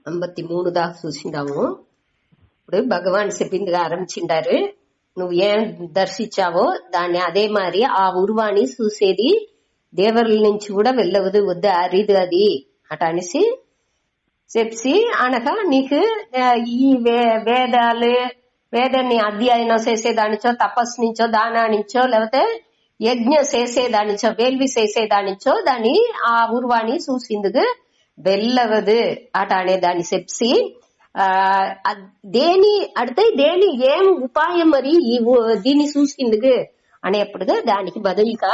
53 దాకా చూసిండాము. ఇప్పుడు భగవాన్ చెప్పిందిగా ఆరంభించిండారు. నువ్వు ఏం దర్శించావో దాన్ని అదే మరి ఆ ఉరువాణి చూసేది దేవరుల నుంచి కూడా వెళ్ళవదు, వద్దు అరిదు అది అట అనేసి చెప్పి అనగా నీకు ఈ వేదాన్ని అధ్యయనం చేసేదానిచో, తపస్సు నుంచో, దానానించో, లేకపోతే యజ్ఞ చేసేదానిచో, వేల్వి చేసేదానిచో దాన్ని ఆ ఉరువాణి చూసిందుకు వెళ్ళవదు అట అనే దాన్ని చెప్పి దేని అడితే దేని ఏం ఉపాయం మరి ఈ దీన్ని చూసిందుకు అనేప్పుడుగా దానికి బదులుగా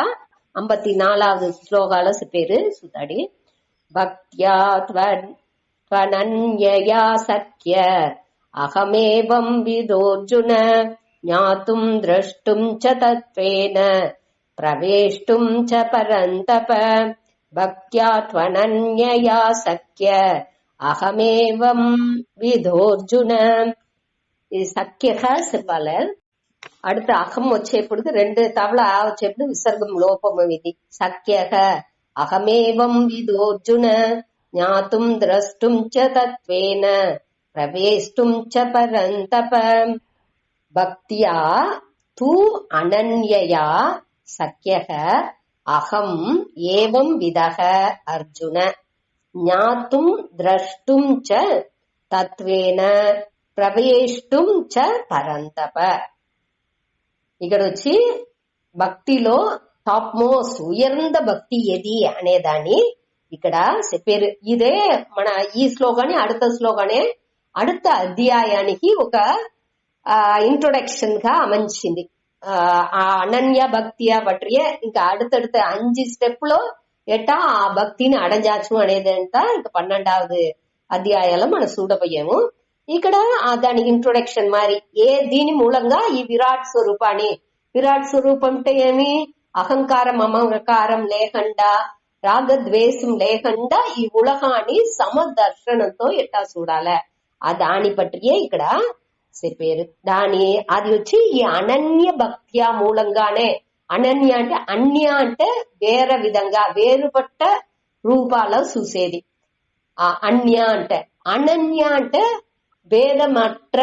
54వ శ్లోకాలో చెప్పారు సుతాడి. భక్త్యా త్వనన్యయా సఖ్య అహమేవం విదోర్జున జ్ఞాతుం ద్రష్టుం చ తత్వేన ప్రవేష్టుం చ పరంతప. భక్త్యా త్వనన్యయా సఖ్య అహమేవం విదోర్జున. ఇది సఖ్యగా చెప్పాలి. அடுத்து அகம் వచ్చేప్పుడు 2 తవల వచ్చేప్పుడు విసర్గం లోపము. ఇది సఖ్యః అహమేవం విదోర్జున జ్ఞాతుం ద్రష్టుం చ తత్వేన ప్రవేష్టుం చ పరంతప. భక్త్యా తు అనన్యయా సఖ్యః అహం ఏవం విదః అర్జున జ్ఞాతుం ద్రష్టుం చ తత్వేన ప్రవేష్టుం చ పరంతప. ఇక్కడ వచ్చి భక్తిలో టాప్ మోస్ట్ ఉయర్ந்த భక్తి ఏది అనేదాన్ని ఇక్కడ చెప్పారు. ఇదే మన ఈ శ్లోకాన్ని அடுத்த శ్లోకాన్ని அடுத்த అధ్యాయానికి ఒక ఇంట్రొడక్షన్ గా அமைஞ்சிంది. அனன்ய பக்தியா பற்றிய ఇంకా அடுத்தடுத்த 5 స్టెప్లో ఎట్టా ఆ భక్తిని అడజాచు అనేదంతా ఇంకా 12వ అధ్యాయంలో మనం చూడబోయాము. ఇక్కడ దానికి ఇంట్రొడక్షన్ మరి దీని మూలంగా ఈ విరాట్ స్వరూపాన్ని, విరాట్ స్వరూపం అంటే ఏమి, అహంకారం అమకారం లేకుండా, రాగద్వేషం లేకుండా ఈ ఉలహాన్ని సమదర్శనంతో ఎట్టా చూడాలి ఆ దాని పట్టియే ఇక్కడ చెప్పారు. అది వచ్చి ఈ అనన్య భక్త్యా మూలంగానే. అనన్య అంటే అన్య అంటే వేరే విధంగా వేరుపట్ట రూపాల్లో చూసేది ఆ అన్య అంటే. అనన్య అంటే భేదమట్ర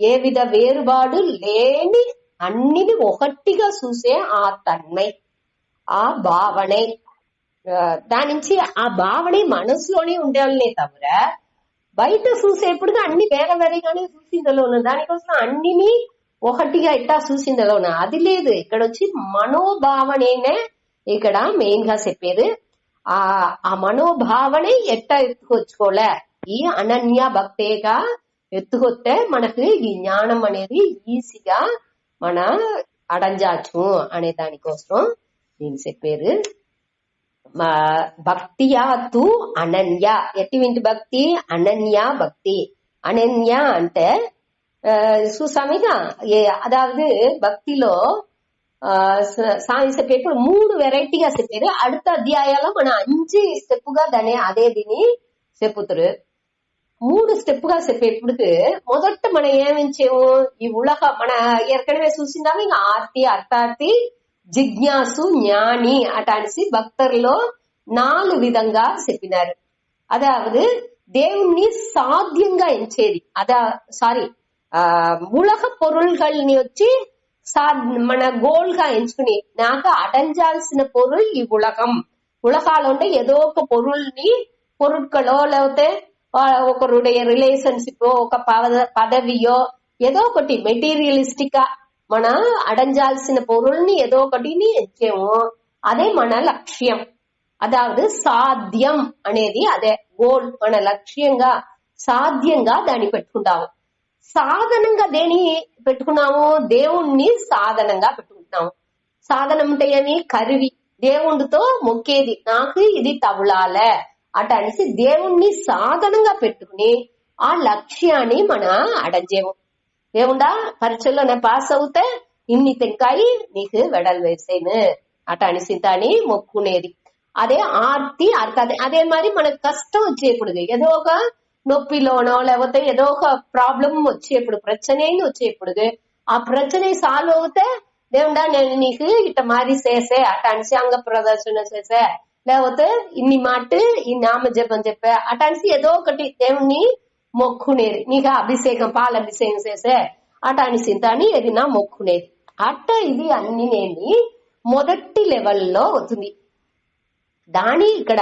ఏ విధ వేరుబాటు లేని అన్నిని ఒకటిగా చూసే ఆ తన్మై, ఆ భావనే. దాని నుంచి ఆ భావనే మనసులోనే ఉండాలనే తవిర బయట చూసేప్పుడు అన్ని వేరే వేరేగానే చూసిందలోను. దానికోసం అన్నిని ఒకటిగా ఇట్టా చూసిందలోను అది లేదు. ఇక్కడ వచ్చి మనోభావనే ఇక్కడ మెయిన్ గా చెప్పేది. ఆ మనోభావనే ఎట్టా ఎత్తుకొచ్చుకోలే ఈ అనన్య భక్తేగా ఎత్తుకొస్తే మనకు ఈ జ్ఞానం అనేది ఈజీగా మన అడంజాచు అనే దానికోసం నేను చెప్పారు. భక్తియా తు అనన్య ఎటువంటి భక్తి, అనన్య భక్తి. అనన్య అంటే சுசாமிதா அதாவது பக்திలో సామి చెప్పేప్పుడు 3 వెరైటీగా చెప్పారు. அடுத்த అధ్యాయాల్లో మన 5 స్టెప్పుగా దాన్ని అదే దీన్ని చెప్పుతారు. 3 స్టెప్పుగా చెప్పేప్పుడు మొదట మనం ఏమించాము, ఈ ఉలహ మన ఏற்கனவே చూసిందాము. ఇంకా ఆర్తి, అర్థార్థి, జిజ్ఞాసు, జ్ఞాని అటానిసి భక్తర్లో 4 విధంగా చెప్పినారు. అదావదు దేవుణ్ణి సాధ్యంగా ఎంచేది ఉలహ పొరుల్ని వచ్చి మన గోల్ గా ఎంచుకుని నాకు అడంజాల్సిన పొరుల్ ఈ ఉలహం. ఉలహాలో ఉంటే ఏదో ఒక పొరుట్களோ లేకపోతే ఒకరుடைய రిలేషన్షిప్, ఒక పదవియో ఏదో ఒకటి మెటీరియలిస్టిక్ గా మన అడంజాల్సిన పొరుల్ని ఏదో ఒకటిని ఎంచాము. అదే మన లక్ష్యం. అదావదు సాధ్యం అనేది అదే గోల్. మన లక్ష్యంగా సాధ్యంగా దాన్ని పెట్టుకుంటాము. సాధనంగా దేని పెట్టుకున్నాము, దేవుణ్ణి సాధనంగా పెట్టుకుంటున్నాము. సాధనం అంటే ఏమి, కరివి దేవుడితో మొక్కేది. నాకు ఇది తవులాలే అట అనేసి దేవుణ్ణి సాధనంగా పెట్టుకుని ఆ లక్ష్యాన్ని మన అడంజేము. దేవుడా పరీక్షల్లో నేను పాస్ అవుతే ఇన్ని తెంకాయి నీకు వెడలు వేసేను అట అనేసి దాన్ని మొక్కునేది. అదే ఆర్తి అర్థాది. అదే మరి మనకు కష్టం వచ్చేప్పుడు ఏదో ఒక నొప్పిలోనో లేకపోతే ఏదో ఒక ప్రాబ్లం వచ్చేప్పుడు, ప్రச்சனைன்னு వచ్చేప్పుడు ఆ ప్రச்சனை సాల్వ్ అవుతే దేవుడా నేను నీకు ఇట్ట మారి చేసే అట అనేసి అంగ ప్రదర్శన చేసే, లేకపోతే ఇన్ని మాట ఈ నామ జపం చెప్పే అట అనేసి ఏదో ఒకటి దేవుణ్ణి మొక్కునేది. నీకు అభిషేకం పాలభిషేకం చేసే అటాని సింతాని ఇది నా మొక్కునేది. అట్ట ఇది అన్ని నేని మొదటి లెవెల్లో అవుతుంది. దాని ఇక్కడ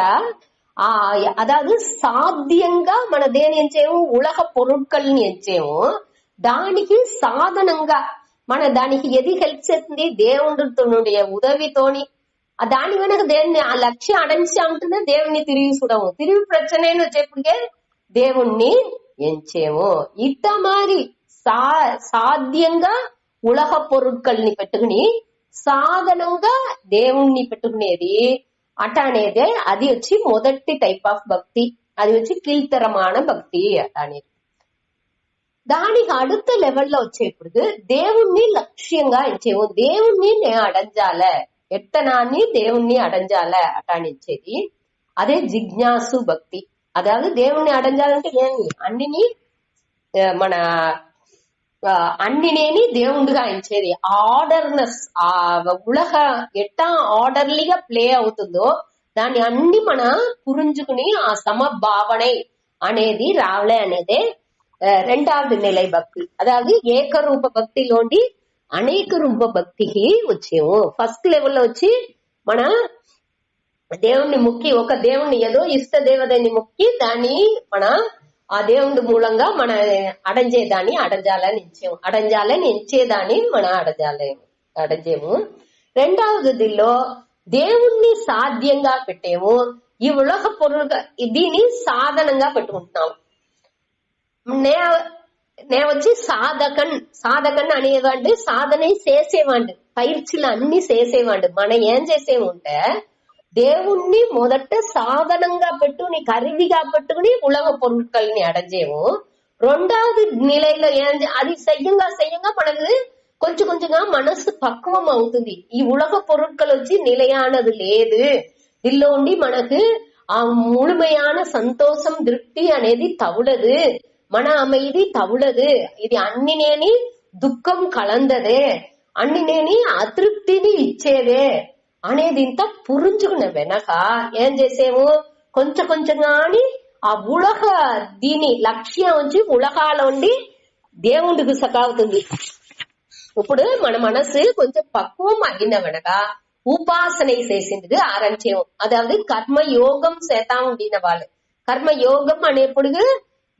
அதாவது సాధ్యంగా మన దేని ఎంచేము ఉలగ పొరుట్కల్ని ఎంచేము దానికి సాధనంగా మన దానికి ఎది హెల్ప్ చేస్తుంది దేవుడితోనుடைய ఉదవితోని దాని వెనక దేవుని ఆ లక్ష్యం అడంచి ఉంటుంది దేవుణ్ణి తిరిగి చూడము తిరిగి ప్రచనేను వచ్చేప్పటికే దేవుణ్ణి ఎంచేము ఇట్ట మారి సాధ్యంగా ఉలగ పొరుట్కల్ని పెట్టుకుని సాధనంగా దేవుణ్ణి పెట్టుకునేది అట అనేదే అది వచ్చి మొదటి టైప్ ఆఫ్ భక్తి. అది వచ్చి కీర్తనమాన భక్తి అట అనేది. దానికి அடுத்த లెవెల్లో వచ్చేప్పుడు దేవుణ్ణి లక్ష్యంగా ఎంచేవు దేవుణ్ణి నేను అడంజాల ఎట్టనాన్ని దేవుణ్ణి అడంజాల అట అనిచ్చేది అదే జిజ్ఞాసు భక్తి. అதாவது దేవుణ్ణి అడంజాలంటే ఏమి అన్నిని మన అన్నినేని దేవుడిగా ఎంచేది ఆర్డర్నెస్ ఆ ఉలగ ఎట్టా ఆర్డర్లీగా ప్లే అవుతుందో దాన్ని అన్ని మన పురించుకుని ఆ సమభావனை అనేది రావలే అనేదే రెండవది నిலை భక్తి. అதாவது ఏకరూప భక్తిలోని అనేక రూప భక్తికి వచ్చేము. ఫస్ట్ లెవెల్లో వచ్చి మన దేవుణ్ణి మొక్కి ఒక దేవుణ్ణి ఏదో ఇష్ట దేవతని మొక్కి దాన్ని మన ఆ దేవుడి మూలంగా మన అడంజేదాన్ని అడంజాలని ఎంచేదాన్ని మన అడంజేము. రెండవదిలో దేవుణ్ణి సాధ్యంగా పెట్టేము. ఈ ఉలగ పొరులుగా దీన్ని సాధనంగా పెట్టుకుంటున్నాము. నే వచ్చి సాధకన్ అనేవాడు సాధన చేసేవాడు పైర్చిలు అన్ని చేసేవాడు. మనం ఏం చేసేముంటే దేవుణ్ణి మొదట సాధనంగా పెట్టు నీ కరివిగా పెట్టుకుని ఉలగ పొరుట్కల్ని అడంజేము. రెండవది నిలయలో అది చెయ్యంగా మనకు కొంచెం కొంచెంగా మనసు పక్వం అవుతుంది. ఈ ఉలగ పొరుట్కలు వచ్చి నిలయానది లేదు. దీనిలో ఉండి మనకు ఆ ముழுமையான సంతోషం திருப்தி అనేది తవులదు. మన அமைதி తవులదు. ఇది అన్నినేని దుఃఖం కలందదే అన్నినేని అతృప్తిని ఇచ్చేదే అనేది ఇంత పురించుకున్న వెనక ఏం చేసేము కొంచెం కొంచెంగాని ఆ ఉలగ దీని లక్ష్యం వచ్చి ఉలగాల ఉండి దేవుడికి సకావుతుంది. ఇప్పుడు మన మనసు కొంచెం పక్వం అయిన వెనక ఉపాసனை చేసింది ఆరంచేము. అதாவது కర్మయోగం చేతా ఉండిన వాళ్ళు కర్మయోగం అనేప్పుడు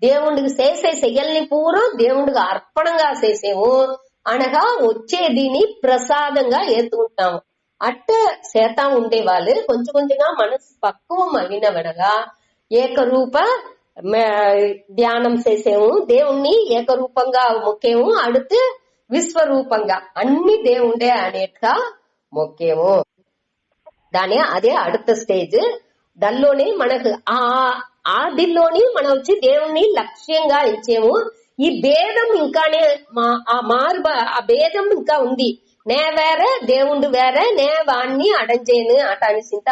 దేవుడికి చేసే చెయ్యల్ని పూర్వం దేవుడికి అర్పణంగా చేసేము అనగా వచ్చేదిని ప్రసాదంగా ఏతుకుంటాము. అట్ట చేతా ఉండే వాళ్ళు కొంచెం కొంచెంగా మనసు పక్వం అయినవనగా ఏకరూప ధ్యానం చేసేము. దేవుణ్ణి ఏకరూపంగా మొక్కేము. அடுத்து విశ్వరూపంగా అన్ని దేవుండే అనేట్గా మొక్కేము. దాని అదే அடுத்த స్టేజ్. దానిలోనే మనకు ఆ దిల్లోని మనం వచ్చి దేవుణ్ణి లక్ష్యంగా ఇచ్చేము. ఈ భేదం ఇంకానే ఆ భేదం ఇంకా ఉంది. నే వేற దేవుడు వేற నే వాణ్ణి అడంజేను అటానిసింత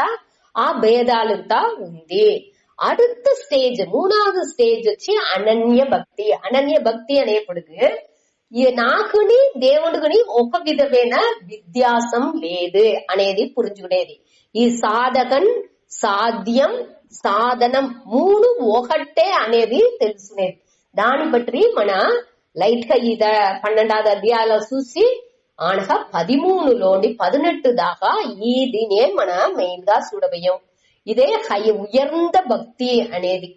ఆ భేదాలంతా ఉంది. அடுத்த స్టేజ్ మూడవది స్టేజ్ వచ్చి అనన్య భక్తి. అనన్య భక్తి అనేప్పటికి నాకుని దేవుడికి ఒక విధమైన వ్యత్యాసం లేదు అనేది పురించుకునేది. ఈ సాధకన్ సాధ్యం సాధనం మూడు ఒకటే అనేది తెలుసుకునేది. దాన్ని బట్టి మన లైట్ గా ఇద 12వ అధ్యాయంలో చూసి అనగా 13లోని 18 దాకా ఈ దీనే మన మెయిన్ గా చూడబోయాం. ఇదే ఉయర్ந்த భక్తి అనేది.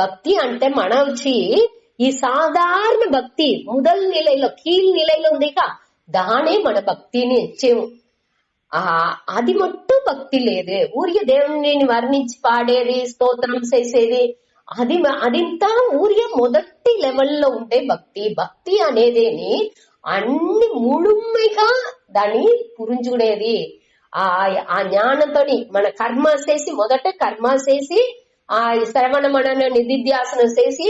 భక్తి అంటే మన వచ్చి ఈ సాధారణ భక్తి முதல் நிலையில கீழ் நிலையில ఉందిగా దానే మన భక్తిని ఇచ్చేము. అది మట్టు భక్తి లేదు. ఊరికే దేవుని వర్ణించి పాడేది స్తోత్రం చేసేది అదింతా ఊరికే మొదటి లెవెల్లో ఉండే భక్తి. భక్తి అనేదేని అన్ని ముழுமைగా దాన్ని పురించుకునేది. ఆ జ్ఞానంతోని మన కర్మ చేసి మొదట కర్మ చేసి ఆ శ్రవణ మనన నిధిధ్యాసనం చేసి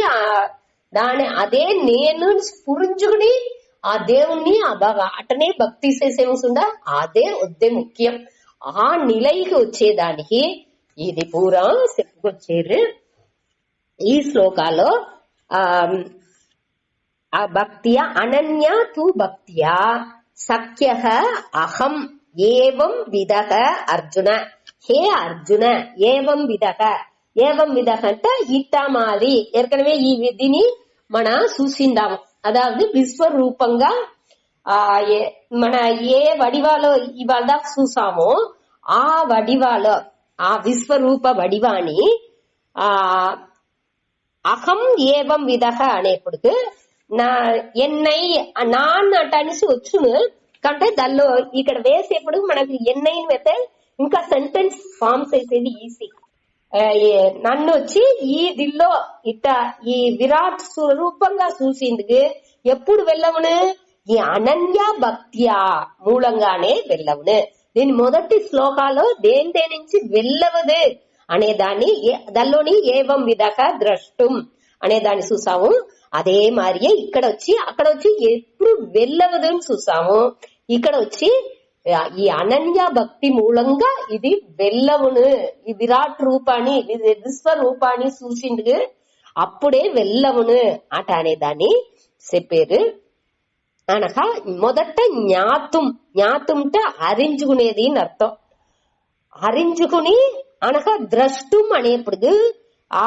దాని అదే నేను పురించుకుని ఆ దేవుణ్ణి అటనే భక్తి చేసేముందా అదే వద్దే ముఖ్యం. ఆ నిలైకి వచ్చేదానికి ఇది పూరా చెప్పుకొచ్చేరు ఈ శ్లోకాలో. ఆ భక్తియా అనన్య తు భక్తియా సఖ్య అహం ఏవం విధః అర్జున. హే అర్జున ఏవం విధః ఏవం విధగ అంటే ఇట్టా మాది ఏற்கனவே ఈ విధిని మన చూసిందాము. అదావదు విశ్వరూపంగా మన ఏ వడివాలో ఇవాళ దాకా చూసామో ఆ వడివాలో ఆ విశ్వరూప వడివాణి అహం ఏవం విధగ అనేప్పుడు నా ఎన్నై నాన్న అనేసి వచ్చును కంటే దానిలో ఇక్కడ వేసేప్పుడు మనకు ఎన్నైని వేస్తే ఇంకా సెంటెన్స్ ఫార్మ్స్ వేసేది ఈజీ. నన్ను వచ్చి ఈ దిల్లో ఇట్ట ఈ విరాట్ స్వరూపంగా చూసిందుకు ఎప్పుడు వెళ్ళవును ఈ అనన్య భక్త్యా మూలంగానే వెళ్ళవును. దీని మొదటి శ్లోకాలో దేని నుంచి వెళ్ళవదు అనే దాన్ని దానిలోని ఏవం విధక ద్రష్టం అనే దాన్ని చూసాము. అదే మారియే ఇక్కడ వచ్చి అక్కడ వచ్చి ఎప్పుడు వెళ్ళవదు అని చూసాము. ఇక్కడ వచ్చి ఈ అనన్య భక్తి మూలంగా ఇది వెళ్ళవును. ఈ విరాట్ రూపాన్ని విశ్వరూపాన్ని చూసిండు అప్పుడే వెళ్ళవును అట అనే దాన్ని చెప్పారు. అనగా మొదట జ్ఞాతుంటే అరించుకునేది అని అర్థం. అరించుకుని అనగా ద్రష్టం అనేప్పుడు ఆ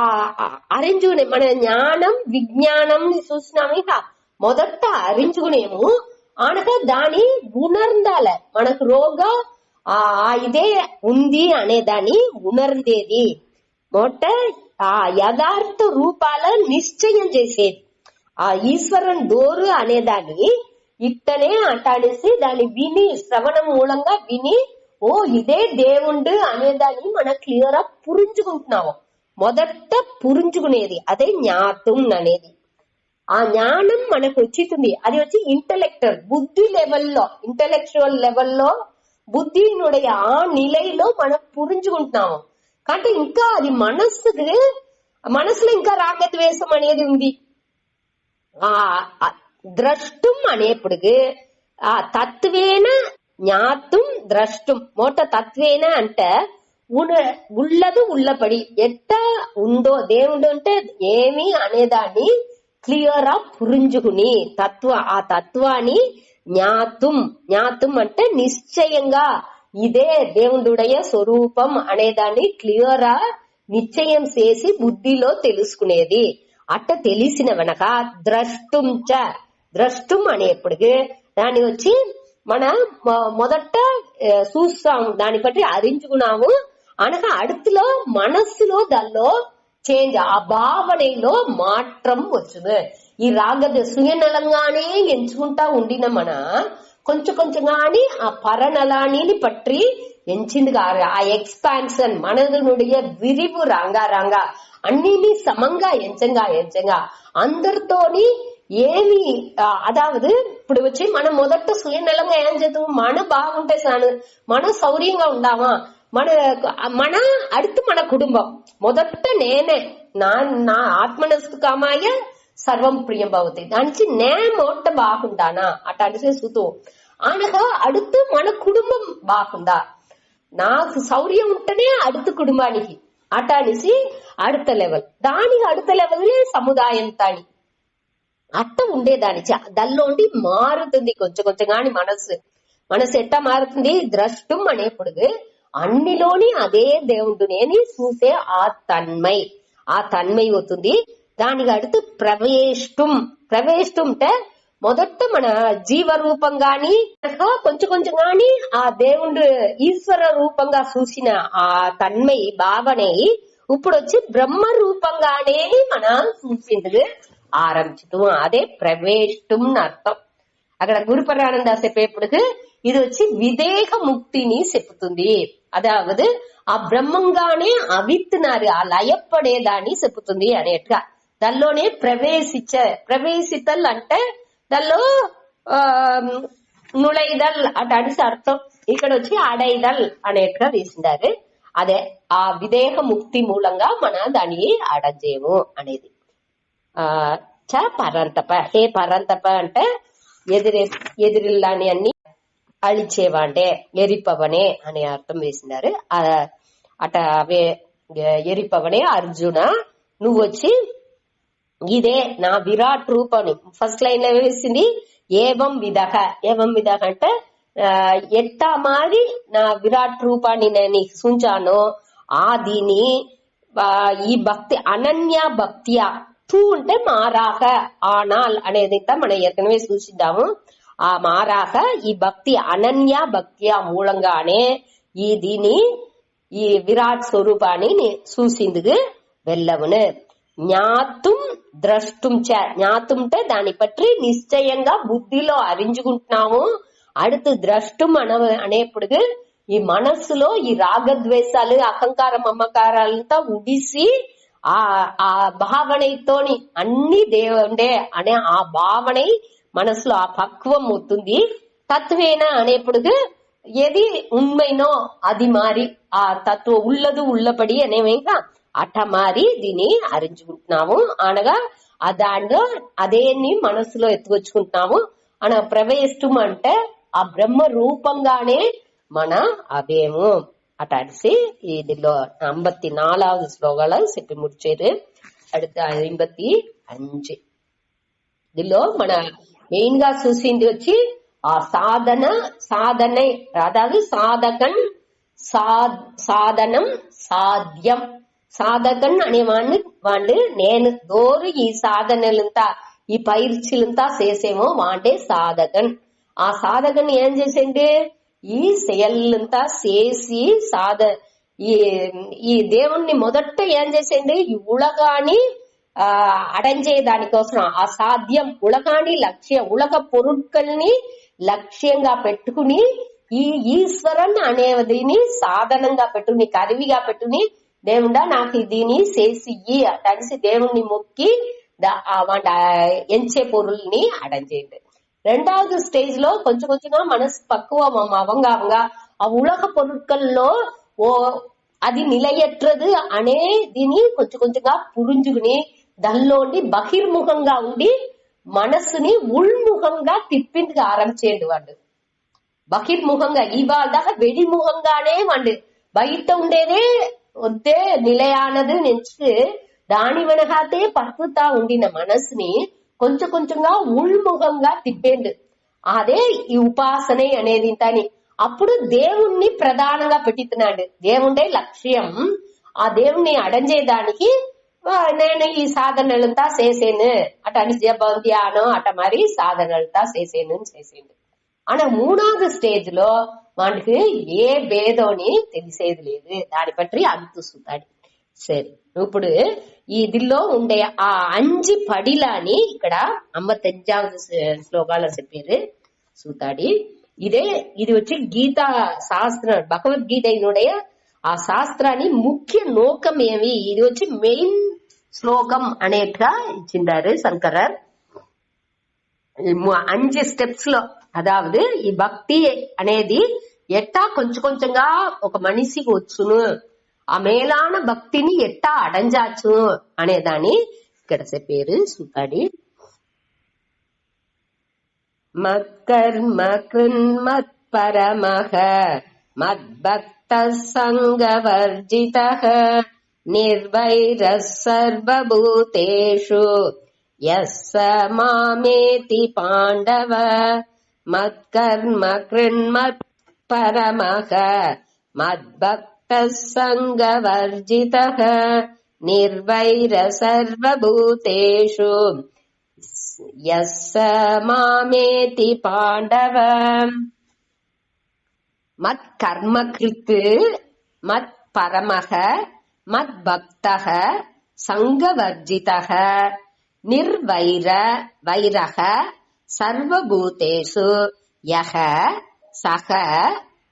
అరించుకునే మన జ్ఞానం విజ్ఞానం చూసినాము. ఇక మొదట అరించుకునేము అనగా దాని ఉణర్ందాల మనకు రోగ ఇదే ఉంది అనే దాన్ని ఉణర్ందేది. మొట్ట ఆ యథార్థ రూపాల నిశ్చయం చేసేది ఆ ఈశ్వరన్ డోరు అనేదాన్ని ఇట్టనే అటానేసి దాన్ని విని శ్రవణం మూలంగా విని ఓ ఇదే దేవుండు అనేదాన్ని మనం క్లియర్ గా పురించుకుంటున్నాము. మొదట పురించుకునేది అదే జ్ఞాతం అనేది. ఆ జ్ఞానం మనకు వచ్చింది. అది వచ్చి ఇంటలెక్చువల్ బుద్ధి లెవెల్లో ఇంటలెక్చువల్ లెవెల్లో బుద్ధినుடைய ఆ నిలయలో మనం పురించుకుంటున్నాము. కాబట్టి ఇంకా అది మనసులో ఇంకా రాగద్వేషం అనేది ఉంది. ఆ ద్రష్టం అనేప్పుడు ఆ తత్వేన జ్ఞాతం ద్రష్టం మోట తత్వేన అంటే ఉళ్ళదు ఉళ్ళపడి ఎట్ట ఉందో దేవుడు అంటే ఏమి అనేదాన్ని క్లియర్ గా పురించుకుని ఆ తత్వాన్ని జ్ఞాతం అంటే నిశ్చయంగా ఇదే దేవుడుடைய స్వరూపం అనేదాన్ని క్లియర్ గా నిశ్చయం చేసి బుద్ధిలో తెలుసుకునేది. అట్ట తెలిసిన వెనక ద్రష్టం అనేప్పుడు దాన్ని వచ్చి మన మొదట చూస్తాము, దాన్ని బట్టి అరించుకున్నాము అనగా అడుగులో మనస్సులో దానిలో చేంజ్ ఆ భావనలో మాత్రం వచ్చును. ఈ రాగద సుయనలంగానే ఎంచుకుంటా ఉండిన మన కొంచెం గాని ఆ పరనలాని పట్టి ఎంచింది కాదు. ఆ ఎక్స్పాన్షన్ మనదనుடைய విరివు రంగా అన్నిని సమంగా ఎంచంగా అందరితోని ఏమి అదావదు ఇప్పుడు వచ్చి మనం మొదట సుయనలంగా ఏం చేద్దాం, మన బాగుంటే సాను మన సౌర్యంగా ఉండామా మన அடுத்து మన కుటుంబం మొదట నేనే నా ఆత్మనస్తు కామాయ సర్వం ప్రియం భవతి దానికి నే మొట్ట బాగుండానా అట్లాంటి సూతు అనగా அடுத்து మన కుటుంబం బాగుందా నాకు సౌర్యం ఉంటేనే அடுத்து కుటుంబానికి అటానిసి அடுத்த లెవెల్ దానికి அடுத்த లెవెల్ సముదాయం తాని అట్ట ఉండేదాని దానిలోండి మారుతుంది కొంచెం గాని మనసు ఎట్టా మారుతుంది. ద్రష్టం అనేప్పుడు అన్నిలోని అదే దేవుడునేని చూసే ఆ తన్మై అవుతుంది. దానికి அடுத்து ప్రవేశం అంటే మొదట మన జీవ రూపం గాని కొంచెం గాని ఆ దేవుడు ఈశ్వర రూపంగా చూసిన ఆ తన్మై భావనే ఇప్పుడు వచ్చి బ్రహ్మ రూపంగానే మన చూసింది ఆరంభించటం అదే ప్రవేశం అర్థం. అక్కడ గురుపరానంద చెప్పేప్పుడు ఇది వచ్చి విదేహ ముక్తిని చెప్పుతుంది. అదావదు ఆ బ్రహ్మంగానే అవిత్తునారు ఆ లయపడేదాన్ని చెప్పుతుంది అనేట్టుగా దానిలోనే ప్రవేశితల్ అంటే దానిలో నుళైదల్ అటానికి అర్థం. ఇక్కడ వచ్చి అడైదల్ అనేట్టుగా తీసిండారు. అదే ఆ విదేహ ముక్తి మూలంగా మన దాన్ని అడజేము అనేది. పరంతప హే పరంతప అంటే ఎదిరిల్లాని అన్ని అழிచేవాంటే ఎరిపవనే అనే అర్థం వేసినారు. అట అవే ఎరిపవనే అర్జున నువ్వు వచ్చి ఇదే నా విరాట్ రూపని ఫస్ట్ లైన్ లో వేసింది. ఏవం విధక అంటే ఎట్టా మారి నా విరాట్ రూపాన్ని నేను చూచానో ఆ దీని ఈ భక్తి అనన్య భక్తియా తూ అంటే మారాక ஆனால் అనేది మనం ఏற்கனவே చూసిద్దాము. ఆ మారాక ఈ భక్తి అనన్య భక్తియా మూలంగానే ఈ దీని ఈ విరాట్ స్వరూపాన్ని చూసిందుకు వెళ్ళవును. జ్ఞాతుం ద్రష్టుం చ జ్ఞాతుం అంటే దాన్ని పற்றி నిశ్చయంగా బుద్ధిలో అరించుకుంటున్నాము. அடுத்து ద్రష్టుం అనేప్పుడు ఈ మనస్సులో ఈ రాగద్వేషాలు అహంకారం మమకారాలంతా ఉడిసి ఆ భావనతోని అన్ని దేవుండే అనే ఆ భావన మనసులో ఆ పక్వం అవుతుంది. తత్వేన అనేప్పుడు ఏది ఉண்மைనో అది మారి ఆ తత్వ ఉల్లదు ఉల్లపడి అనేవేగా అట మారి దీన్ని అరించుకుంటున్నాము అనగా దాంట్లో అదేని మనసులో ఎత్తుకొచ్చుకుంటున్నాము అన ప్రవేశం అంటే ఆ బ్రహ్మ రూపంగానే మన అవేము అట అడిసి ఇదిలో 54வது శ్లోకాల చెప్పి ముడిచారు. அடுத்த 55 ఇదిలో మన మెయిన్ గా చూసింది వచ్చి ఆ సాధన అதாவது సాధనం సాధ్యం సాధకన్ అనేవాళ్ళు నేను దోరు ఈ సాధనలంతా ఈ పైర్చిలంతా చేసేమో వాండే సాధకన్. ఆ సాధకన్ ఏం చేసిండు ఈ செயలంతా చేసి ఈ దేవుణ్ణి మొదట ఏం చేసిండు ఈ ఉలగాని అడంజే దానికోసం ఆ సాధ్యం ఉలగాని లక్ష్యం ఉలగ పొరుట్కల్ని లక్ష్యంగా పెట్టుకుని ఈ ఈశ్వరన్ అనేదిని సాధనంగా పెట్టుకుని కరివిగా పెట్టుకుని దేవుడా నాకు దీని చేసి అటనిసి దేవుణ్ణి మొక్కి ఎంచే పొరుల్ని అడంజేయండి. రెండవది స్టేజ్ లో కొంచెం కొంచెంగా మనసు పక్కువ అవంగా ఆ ఉలగ పొరుట్కల్లో అది నిలయట్రదు అనే దీని కొంచెం కొంచెంగా పురుంజుకుని దానిలోండి బహిర్ముఖంగా ఉండి మనస్సుని ఉల్ముఖంగా తిప్పింది ఆరంభించేయండి వాడు. బహిర్ముఖంగా ఇవాళ దాకా వెడిముఖంగానే వాడు బయట ఉండేదే వద్దే నిలయానది నెంచి దాని వెనకాతే పట్టుతా ఉండిన మనసుని కొంచెం కొంచెంగా ఉల్ముఖంగా తిప్పేండు. అదే ఈ ఉపాసనే అనేది తని అప్పుడు దేవుణ్ణి ప్రధానంగా పెట్టిస్తున్నాడు. దేవుండే లక్ష్యం. ఆ దేవుణ్ణి అడంజేదానికి నేను ఈ సాధనలంతా చేసేను అట అని ధ్యానం అట మరి సాధనలంతా చేసేను అన్న మూడవది స్టేజ్ లో వాడికి ఏ భేదోని తెలిసేది లేదు. దాని పట్టి అంతుస్తాడు. సరే ఇప్పుడు ఇదిలో ఉండే ఆ 5 పడిలాని ఇక్కడ 55வது శ్లోకాల చెప్పారు సూతాడి. ఇది వచ్చి గీతా శాస్త్రం భగవద్గీతనుடைய ఆ శాస్త్రాన్ని ముఖ్య నోకం ఏమి ఇది వచ్చి మెయిన్ శ్లోకం అనేట్గా ఇచ్చిండారు శంకరర్. 5 స్టెప్స్ లో అదావదు ఈ భక్తి అనేది ఎట్టా కొంచెం కొంచెంగా ఒక మనిషికి వచ్చును ఆ మేలాన భక్తిని ఎట్టా అడంజాచు అనేదాన్ని ఇక్కడ చెప్పారు సూతాడి. మత్కర్మ కృన్మత్ పరమః మద్భక్త సంగవర్జితః నిర్వైరః సర్వభూతేషు యస్స మామేతి పాండవ. మత్కర్మ కృన్మత్ పరమః మద్భక్త సంగవర్జితః నిర్వైరః సర్వభూతేషు యస్స మామేతి పాండవ. మత్ కర్మకృత్ మత్ పరమః మత్ భక్తః సంగవర్జితః నిర్వైరః సర్వభూతేషు యః సః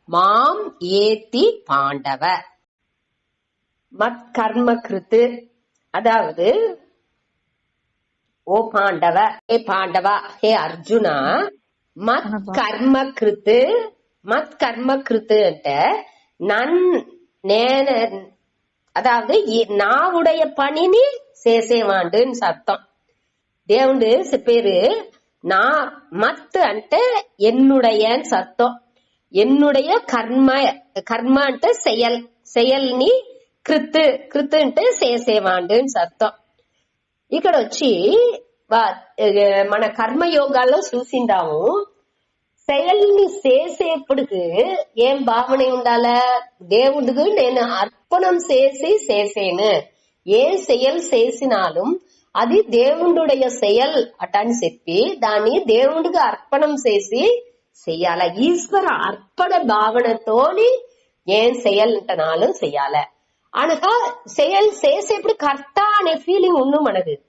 మాం ఏతి పాండవ. మత్ కర్మకృత్ அதாவது ఓ పాండవ హే పాండవ హే అర్జున మత్ కర్మకృత్ అంటే నేను அதாவது నా உடைய పనిని చేసేవాడుని అర్థం. దేవుడు చెప్పారు నా మత్ అంటే ఎన్నుడయ అని అర్థం. ఎన్నుడయ కర్మ అంటే செயల్ని కృత్ అంటే చేసేవాడు అని అర్థం. ఇక్కడ వచ్చి మన కర్మయోగాల్లో చూసిందాము సెయల్ని చేసేప్పటికి ఏం భావన ఉండాల? దేవుడికి నేను అర్పణం చేసేను. ఏ செயல் చేసినాலும் అది దేవుడుடைய செயல் అటని చెప్పి దాన్ని దేవుడికి అర్పణం చేసి చెయ్యాల. ఈశ్వర అర్పణ భావనతోని ఏం செயல் అంటనాலும் చెయ్యాల. అనగా செயல் చేసేప్పుడు కర్త అనే ఫీలింగ్ ఉండు మనకు.